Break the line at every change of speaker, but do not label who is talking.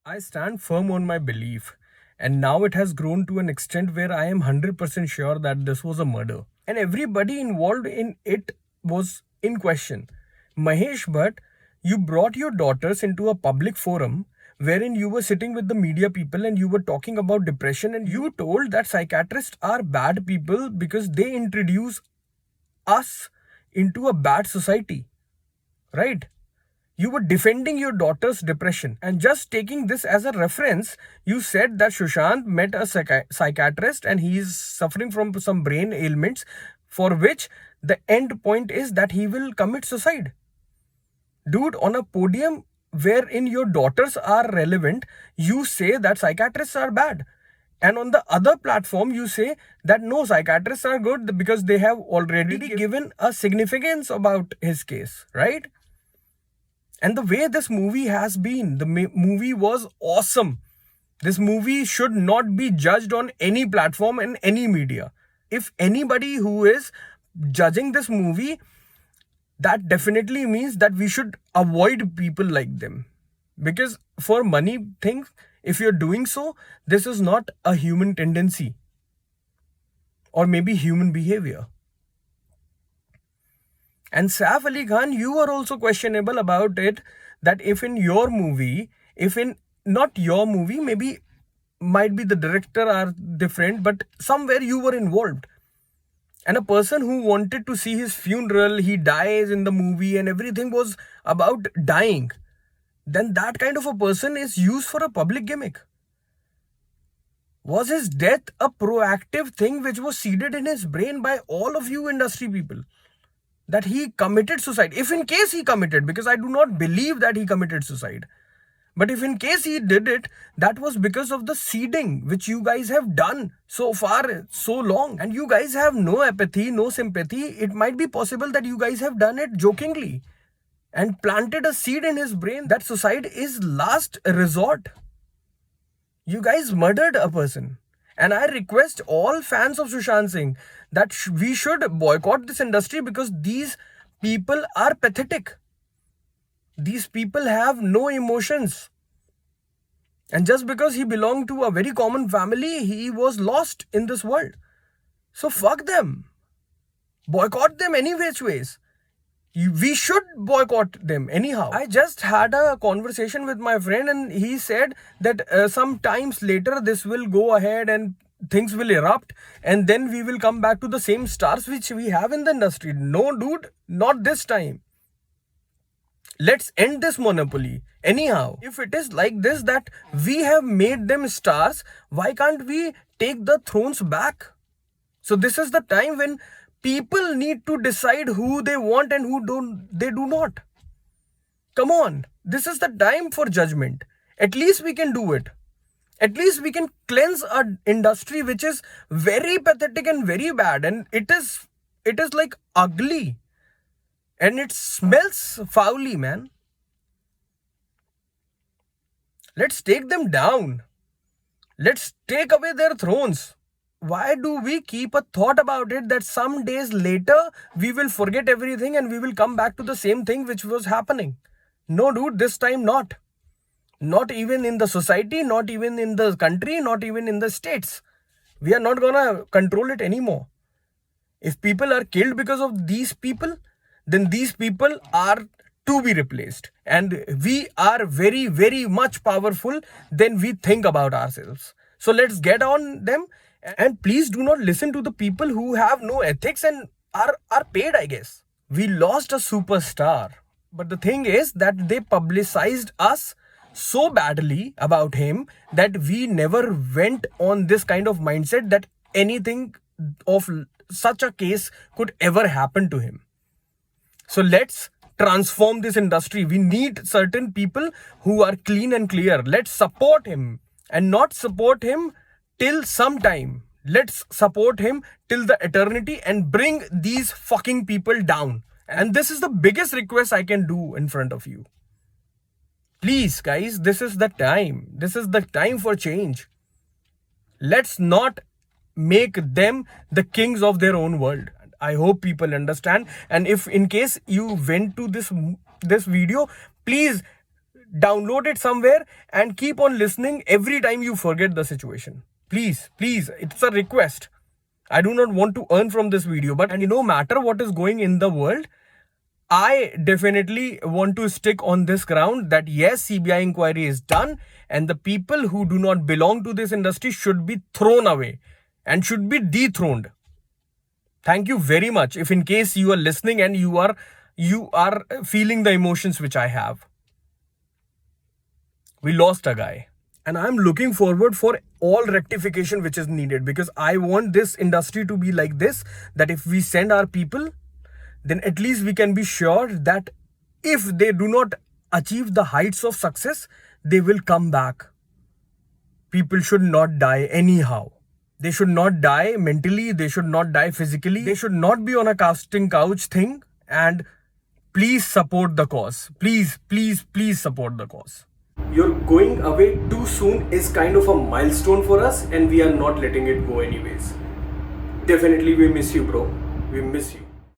I stand firm on my belief, and now it has grown to an extent where I am 100% sure that this was a murder. And everybody involved in it was in question. Mahesh Bhatt, you brought your daughters into a public forum wherein you were sitting with the media people and you were talking about depression, and you told that psychiatrists are bad people because they introduce us into a bad society, right? You were defending your daughter's depression, and just taking this as a reference, you said that Sushant met a psychiatrist and he is suffering from some brain ailments for which the end point is that he will commit suicide. Dude, on a podium wherein your daughters are relevant, you say that psychiatrists are bad. And on the other platform, you say that no, psychiatrists are good because they have already given a significance about his case, right? And the way this movie has been, the movie was awesome. This movie should not be judged on any platform in any media. If anybody who is judging this movie, that definitely means that we should avoid people like them. Because for money things, if you're doing so, this is not a human tendency or maybe human behavior. And Saif Ali Khan, you are also questionable about it, that if in your movie, if in not your movie, maybe might be the director are different, but somewhere you were involved. And a person who wanted to see his funeral, he dies in the movie and everything was about dying, then that kind of a person is used for a public gimmick. Was his death a proactive thing which was seeded in his brain by all of you industry people? That he committed suicide. If in case he committed, because I do not believe that he committed suicide. But if in case he did it, that was because of the seeding which you guys have done so far, so long. And you guys have no empathy, no sympathy. It might be possible that you guys have done it jokingly and planted a seed in his brain that suicide is last resort. You guys murdered a person. And I request all fans of Sushant Singh that we should boycott this industry because these people are pathetic. These people have no emotions. And just because he belonged to a very common family, he was lost in this world. So fuck them. Boycott them any which ways. We should boycott them anyhow. I just had a conversation with my friend and he said that sometimes later this will go ahead and things will erupt and then we will come back to the same stars which we have in the industry. No, dude, not this time. Let's end this monopoly. Anyhow, if it is like this that we have made them stars, why can't we take the thrones back? So this is the time when people need to decide who they want and who they do not. Come on, this is the time for judgment. At least we can do it. At least we can cleanse our industry which is very pathetic and very bad, and it is like ugly and it smells foully, man. Let's take them down. Let's take away their thrones. Why do we keep a thought about it that some days later we will forget everything and we will come back to the same thing which was happening? No, dude, this time not. Not even in the society, not even in the country, not even in the states. We are not gonna control it anymore. If people are killed because of these people, then these people are to be replaced. And we are very, very much powerful than we think about ourselves. So let's get on them. And please do not listen to the people who have no ethics and are paid, I guess. We lost a superstar. But the thing is that they publicized us so badly about him that we never went on this kind of mindset that anything of such a case could ever happen to him. So let's transform this industry. We need certain people who are clean and clear. Let's support him and not support him till some time. Let's support him till the eternity and bring these fucking people down. And this is the biggest request I can do in front of you. Please, guys, this is the time. This is the time for change. Let's not make them the kings of their own world. I hope people understand. And if in case you went to this video, please download it somewhere and keep on listening every time you forget the situation. Please, please, it's a request. I do not want to earn from this video, but no matter what is going in the world, I definitely want to stick on this ground that yes, CBI inquiry is done and the people who do not belong to this industry should be thrown away and should be dethroned. Thank you very much. If in case you are listening and you are feeling the emotions which I have. We lost a guy. And I'm looking forward for all rectification which is needed, because I want this industry to be like this, that if we send our people, then at least we can be sure that if they do not achieve the heights of success, they will come back. People should not die anyhow. They should not die mentally. They should not die physically. They should not be on a casting couch thing. And please support the cause. Please, please, please support the cause. You're going away too soon is kind of a milestone for us, and we are not letting it go anyways. Definitely we miss you, bro. We miss you.